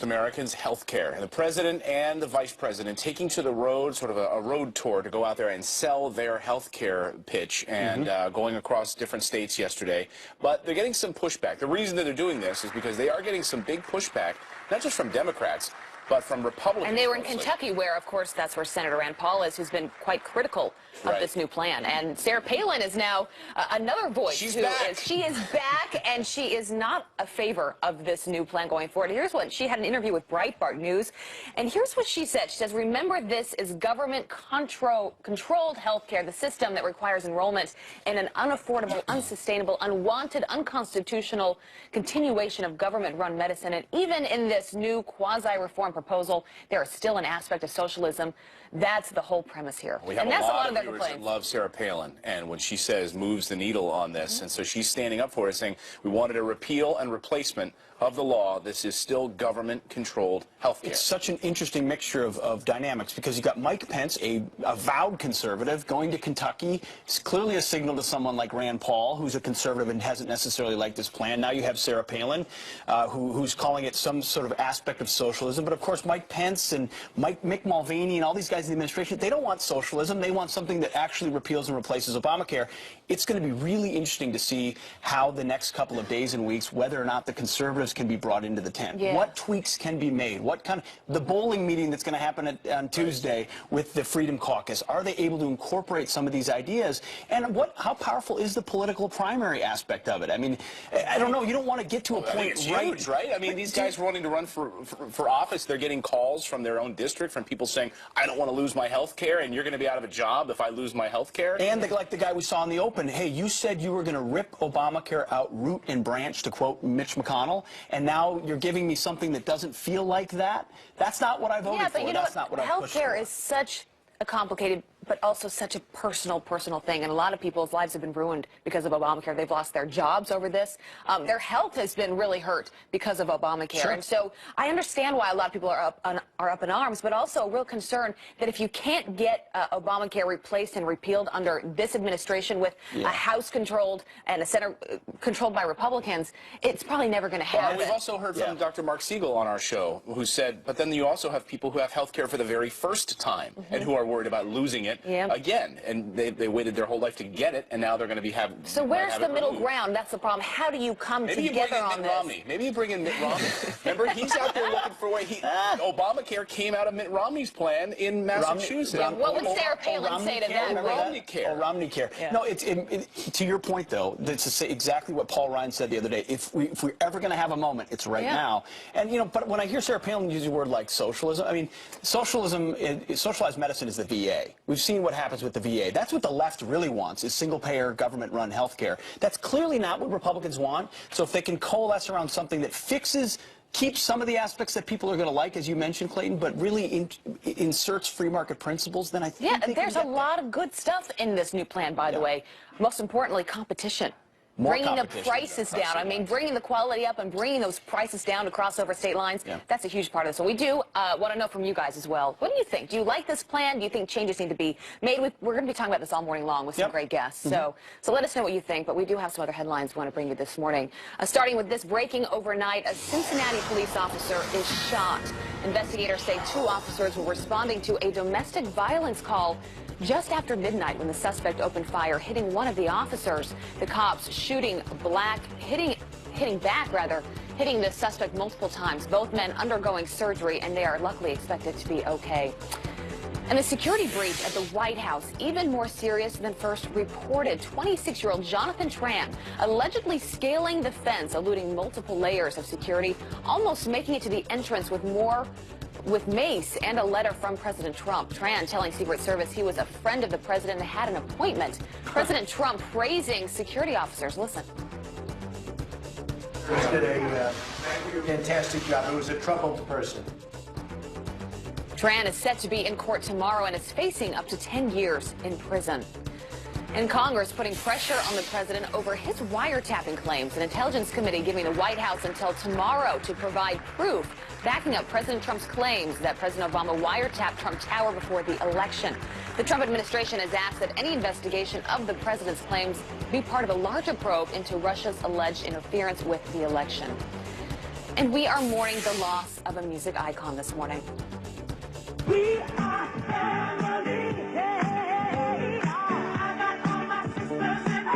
Americans' health care. And the president and the vice president taking to the road, sort of a road tour to go out there and sell their health care pitch, and going across different states yesterday. But they're getting some pushback. The reason that they're doing this is because they are getting some big pushback, not just from Democrats, but from Republicans. And they were in Kentucky, where, of course, that's where Senator Rand Paul is, who's been quite critical of this new plan. And Sarah Palin is now another voice. She's back. She is back, and she is not a favor of this new plan going forward. Here's what she had an interview with Breitbart News, and here's what she said. She says, "Remember, this is government-controlled health care, the system that requires enrollment in an unaffordable, unsustainable, unwanted, unconstitutional continuation of government-run medicine. And even in this new quasi-reform proposal, there is still an aspect of socialism." That's the whole premise here. We have a lot of viewers that love Sarah Palin, and when she says moves the needle on this, and so she's standing up for it, saying we wanted a repeal and replacement of the law. This is still government-controlled health care. It's such an interesting mixture of dynamics, because you've got Mike Pence, a avowed conservative, going to Kentucky. It's clearly a signal to someone like Rand Paul, who's a conservative and hasn't necessarily liked this plan. Now you have Sarah Palin, who's calling it some sort of aspect of socialism. But of course, Mike Pence and Mick Mulvaney and all these guys in the administration, they don't want socialism. They want something that actually repeals and replaces Obamacare. It's going to be really interesting to see how the next couple of days and weeks, whether or not the conservatives can be brought into the tent. Yeah. What tweaks can be made? What kind of, the bowling meeting that's going to happen on Tuesday with the Freedom Caucus, are they able to incorporate some of these ideas? And how powerful is the political primary aspect of it? I mean, I don't know. You don't want to get to a point, it's huge, right? I mean, these guys wanting to run for office, they're getting calls from their own district, from people saying, I don't want to lose my health care, and you're going to be out of a job if I lose my health care. And like the guy we saw in the open, hey, you said you were going to rip Obamacare out root and branch, to quote Mitch McConnell, and now you're giving me something that doesn't feel like that? That's not what I voted for. Yeah, but you know That's not what I pushed for. Healthcare is such a complicated, but also such a personal thing. And a lot of people's lives have been ruined because of Obamacare. They've lost their jobs over this. Their health has been really hurt because of Obamacare. Sure. And so I understand why a lot of people are up in arms, but also a real concern that if you can't get Obamacare replaced and repealed under this administration with a House controlled and a Senate controlled by Republicans, it's probably never going to happen. Well, we've also heard from Dr. Mark Siegel on our show, who said, but then you also have people who have health care for the very first time and who are worried about losing it again, and they waited their whole life to get it, and now they're going to be having. So where's the middle ground? That's the problem. How do you come together on this? Maybe you bring in Mitt Romney. Remember, he's out there looking for a way. Obamacare came out of Mitt Romney's plan in Massachusetts. What would Sarah Palin say to that? Romneycare. Yeah. No, to your point, though, that's exactly what Paul Ryan said the other day. If we're ever going to have a moment, it's right now. And but when I hear Sarah Palin use a word like socialism, I mean, socialized medicine is the VA. We've seen what happens with the VA. That's what the left really wants, is single-payer, government-run health care. That's clearly not what Republicans want. So if they can coalesce around something that keeps some of the aspects that people are going to like, as you mentioned, Clayton, but really inserts free market principles, then I think there's a lot of good stuff in this new plan, by the way. Most importantly, competition. Bringing the prices down. I mean, bringing the quality up and bringing those prices down to cross over state lines. That's a huge part of this. So we do want to know from you guys as well. What do you think? Do you like this plan? Do you think changes need to be made? We're going to be talking about this all morning long with some great guests. So let us know what you think. But we do have some other headlines we want to bring you this morning. Starting with this, breaking overnight, a Cincinnati police officer is shot. Investigators say 2 officers were responding to a domestic violence call just after midnight when the suspect opened fire, hitting one of the officers. The cops hitting the suspect multiple times. Both men undergoing surgery, and they are luckily expected to be okay. And the security breach at the White House, even more serious than first reported. 26-year-old Jonathan Tran allegedly scaling the fence, eluding multiple layers of security, almost making it to the entrance with mace and a letter from President Trump. Tran telling Secret Service he was a friend of the president and had an appointment. President Trump praising security officers. Listen. He did a fantastic job. He was a troubled person. Tran is set to be in court tomorrow and is facing up to 10 years in prison. And Congress putting pressure on the president over his wiretapping claims. An intelligence committee giving the White House until tomorrow to provide proof backing up President Trump's claims that President Obama wiretapped Trump Tower before the election. The Trump administration has asked that any investigation of the president's claims be part of a larger probe into Russia's alleged interference with the election. And we are mourning the loss of a music icon this morning. We are family. Hey, I got all my sisters and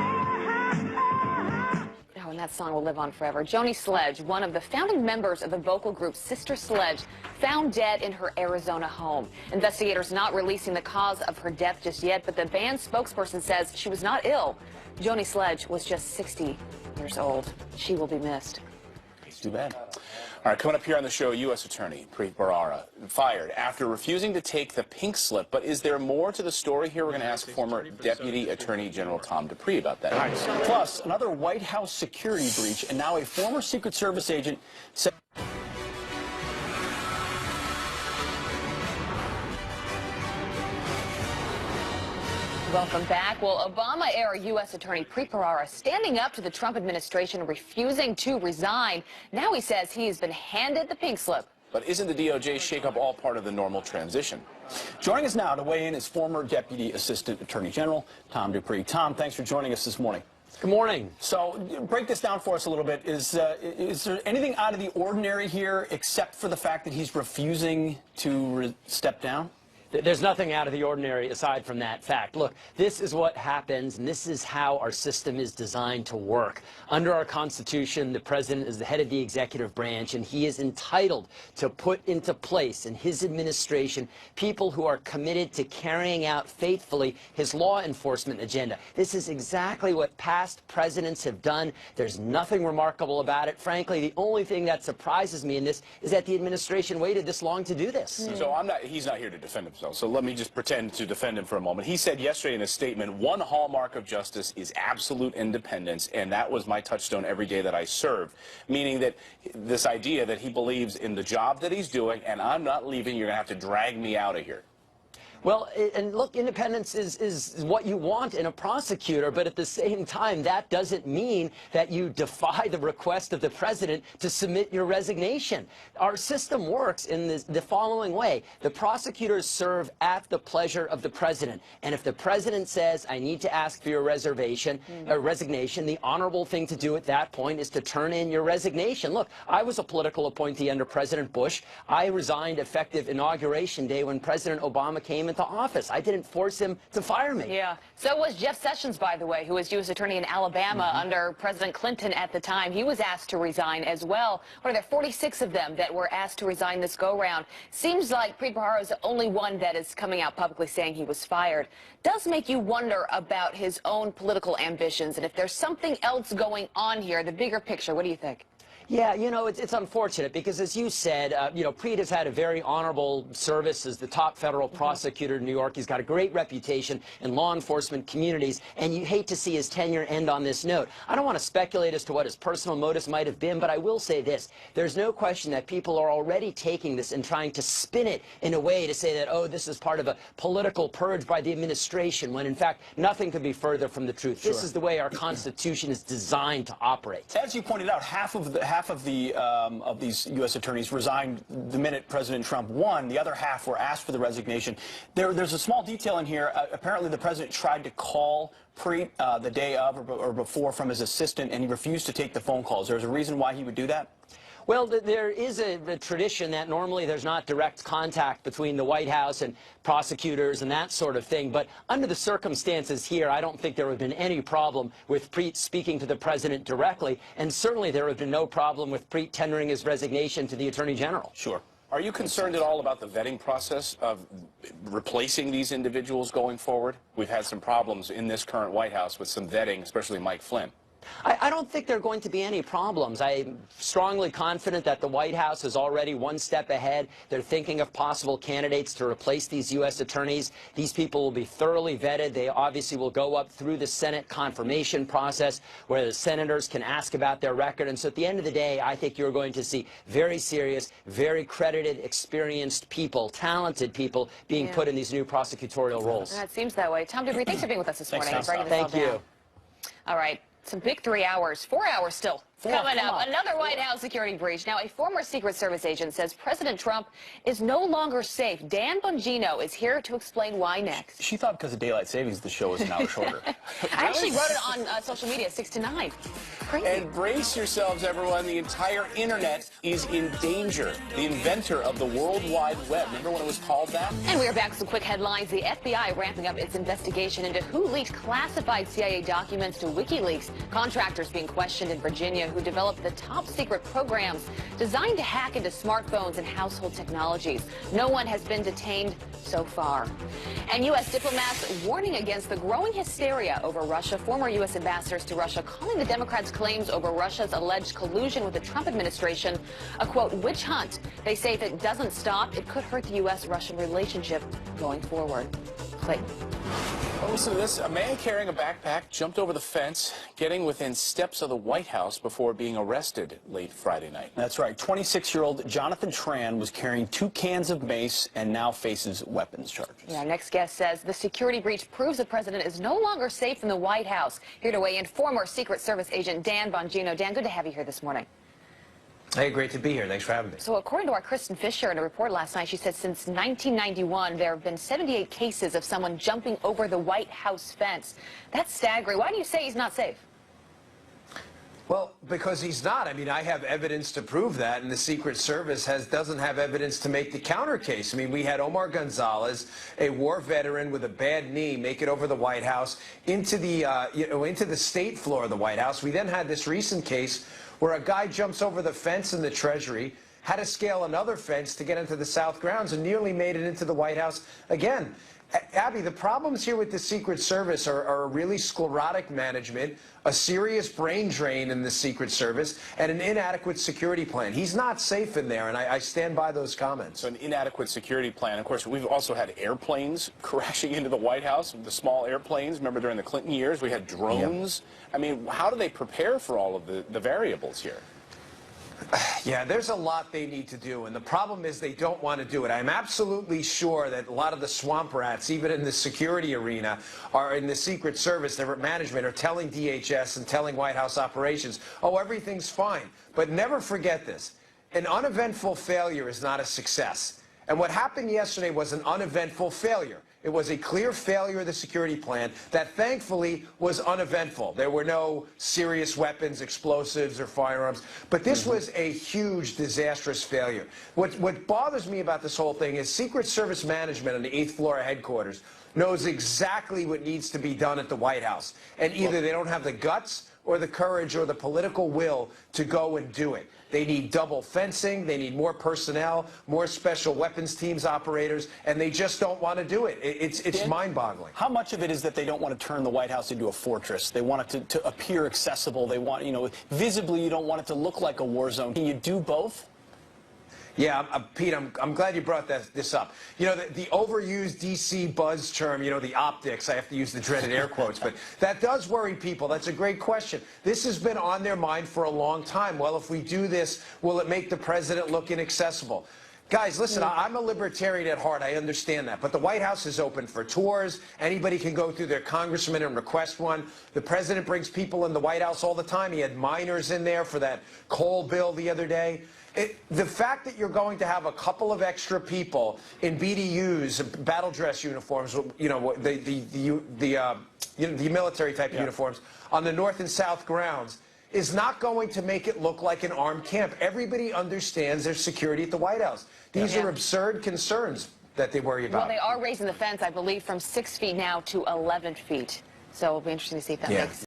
Oh, and that song will live on forever. Joni Sledge, one of the founding members of the vocal group Sister Sledge, found dead in her Arizona home. Investigators not releasing the cause of her death just yet, but the band's spokesperson says she was not ill. Joni Sledge was just 60 years old. She will be missed. It's too bad. All right, coming up here on the show, U.S. Attorney Preet Bharara fired after refusing to take the pink slip. But is there more to the story here? We're going to ask former Deputy Attorney General Tom Dupree about that. All right, plus another White House security breach, and now a former Secret Service agent said. Welcome back. Well, Obama-era U.S. Attorney Preet Bharara standing up to the Trump administration, refusing to resign. Now he says he has been handed the pink slip. But isn't the DOJ shakeup all part of the normal transition? Joining us now to weigh in is former Deputy Assistant Attorney General Tom Dupree. Tom, thanks for joining us this morning. Good morning. So break this down for us a little bit. Is there anything out of the ordinary here except for the fact that he's refusing to step down? There's nothing out of the ordinary aside from that fact. Look, this is what happens, and this is how our system is designed to work. Under our Constitution, the president is the head of the executive branch, and he is entitled to put into place in his administration people who are committed to carrying out faithfully his law enforcement agenda. This is exactly what past presidents have done. There's nothing remarkable about it. Frankly, the only thing that surprises me in this is that the administration waited this long to do this. So he's not here to defend himself. So let me just pretend to defend him for a moment. He said yesterday in a statement, one hallmark of justice is absolute independence, and that was my touchstone every day that I served. Meaning that this idea that he believes in the job that he's doing, and I'm not leaving, you're going to have to drag me out of here. Well, and look, independence is what you want in a prosecutor, but at the same time, that doesn't mean that you defy the request of the president to submit your resignation. Our system works in the following way. The prosecutors serve at the pleasure of the president, and if the president says, I need to ask for your resignation, the honorable thing to do at that point is to turn in your resignation. Look, I was a political appointee under President Bush. I resigned effective Inauguration Day when President Obama came into office. I didn't force him to fire me. Yeah. So was Jeff Sessions, by the way, who was U.S. Attorney in Alabama under President Clinton at the time. He was asked to resign as well. What are there, 46 of them that were asked to resign this go-round? Seems like Preet Bharara is the only one that is coming out publicly saying he was fired. Does make you wonder about his own political ambitions, and if there's something else going on here, the bigger picture. What do you think? Yeah, you know, it's unfortunate because, as you said, you know, Preet has had a very honorable service as the top federal prosecutor in New York. He's got a great reputation in law enforcement communities, and you hate to see his tenure end on this note. I don't want to speculate as to what his personal motives might have been, but I will say this. There's no question that people are already taking this and trying to spin it in a way to say that, oh, this is part of a political purge by the administration, when, in fact, nothing could be further from the truth. Sure. This is the way our Constitution is designed to operate. As you pointed out, half of these U.S. attorneys resigned the minute President Trump won. The other half were asked for the resignation. There's a small detail in here. Apparently, the president tried to call Preet the day of or before from his assistant, and he refused to take the phone calls. There's a reason why he would do that? Well, there is a tradition that normally there's not direct contact between the White House and prosecutors and that sort of thing. But under the circumstances here, I don't think there would have been any problem with Preet speaking to the president directly. And certainly there would have been no problem with Preet tendering his resignation to the Attorney General. Sure. Are you concerned at all about the vetting process of replacing these individuals going forward? We've had some problems in this current White House with some vetting, especially Mike Flynn. I don't think there are going to be any problems. I'm strongly confident that the White House is already one step ahead. They're thinking of possible candidates to replace these U.S. attorneys. These people will be thoroughly vetted. They obviously will go up through the Senate confirmation process where the senators can ask about their record. And so at the end of the day, I think you're going to see very serious, very credited, experienced people, talented people being put in these new prosecutorial roles. It seems that way. Tom Dupree, thanks for being with us this morning. Thanks, and breaking this all Thank you. down. All right. Some big 3 hours, 4 hours still Coming up, another White House security breach. Now, a former Secret Service agent says President Trump is no longer safe. Dan Bongino is here to explain why next. She thought because of daylight savings the show was an hour shorter. I actually wrote it on social media, 6 to 9. Crazy. And brace yourselves, everyone. The entire internet is in danger. The inventor of the World Wide Web. Remember when it was called that? And we are back with some quick headlines. The FBI ramping up its investigation into who leaked classified CIA documents to WikiLeaks. Contractors being questioned in Virginia who developed the top secret programs designed to hack into smartphones and household technologies. No one has been detained so far. And U.S. diplomats warning against the growing hysteria over Russia. Former U.S. ambassadors to Russia calling the Democrats' claims over Russia's alleged collusion with the Trump administration a, quote, witch hunt. They say if it doesn't stop, it could hurt the U.S.-Russian relationship going forward. Clayton. Well, listen to this. A man carrying a backpack jumped over the fence, getting within steps of the White House before being arrested late Friday night. That's right. 26-year-old Jonathan Tran was carrying 2 cans of mace and now faces weapons charges. Yeah, our next guest says the security breach proves the president is no longer safe in the White House. Here to weigh in, former Secret Service agent Dan Bongino. Dan, good to have you here this morning. Hey, great to be here. Thanks for having me. So according to our Kristen Fisher in a report last night, she said since 1991, there have been 78 cases of someone jumping over the White House fence. That's staggering. Why do you say he's not safe? Well, because he's not. I mean, I have evidence to prove that, and the Secret Service doesn't have evidence to make the counter case. I mean, we had Omar Gonzalez, a war veteran with a bad knee, make it over the White House into the into the state floor of the White House. We then had this recent case where a guy jumps over the fence in the Treasury, had to scale another fence to get into the South grounds, and nearly made it into the White House again. Abby, the problems here with the Secret Service are a really sclerotic management, a serious brain drain in the Secret Service, and an inadequate security plan. He's not safe in there, and I stand by those comments. So an inadequate security plan. Of course, we've also had airplanes crashing into the White House, the small airplanes. Remember during the Clinton years, we had drones. Yep. I mean, how do they prepare for all of the variables here? Yeah, there's a lot they need to do, and the problem is they don't want to do it. I'm absolutely sure that a lot of the swamp rats, even in the security arena, are in the Secret Service, their management, are telling DHS and telling White House operations, oh, everything's fine. But never forget this. An uneventful failure is not a success. And what happened yesterday was an uneventful failure. It was a clear failure of the security plan that thankfully was uneventful. There were no serious weapons, explosives, or firearms. But this was a huge, disastrous failure. What bothers me about this whole thing is Secret Service management on the 8th floor of headquarters knows exactly what needs to be done at the White House. And either they don't have the guts or the courage or the political will to go and do it. They need double fencing, they need more personnel, more special weapons teams operators, and they just don't want to do it. It's mind-boggling. How much of it is that they don't want to turn the White House into a fortress? They want it to appear accessible. They want, visibly you don't want it to look like a war zone. Can you do both? Yeah, Pete, I'm glad you brought this up. You know, the overused D.C. buzz term, the optics, I have to use the dreaded air quotes, but that does worry people. That's a great question. This has been on their mind for a long time. Well, if we do this, will it make the president look inaccessible? Guys, listen, I'm a libertarian at heart. I understand that. But the White House is open for tours. Anybody can go through their congressman and request one. The president brings people in the White House all the time. He had minors in there for that coal bill the other day. The fact that you're going to have a couple of extra people in BDUs, battle dress uniforms, the military type uniforms on the North and South grounds is not going to make it look like an armed camp. Everybody understands there's security at the White House. These are absurd concerns that they worry about. Well, they are raising the fence, I believe, from 6 feet now to 11 feet. So it'll be interesting to see if that makes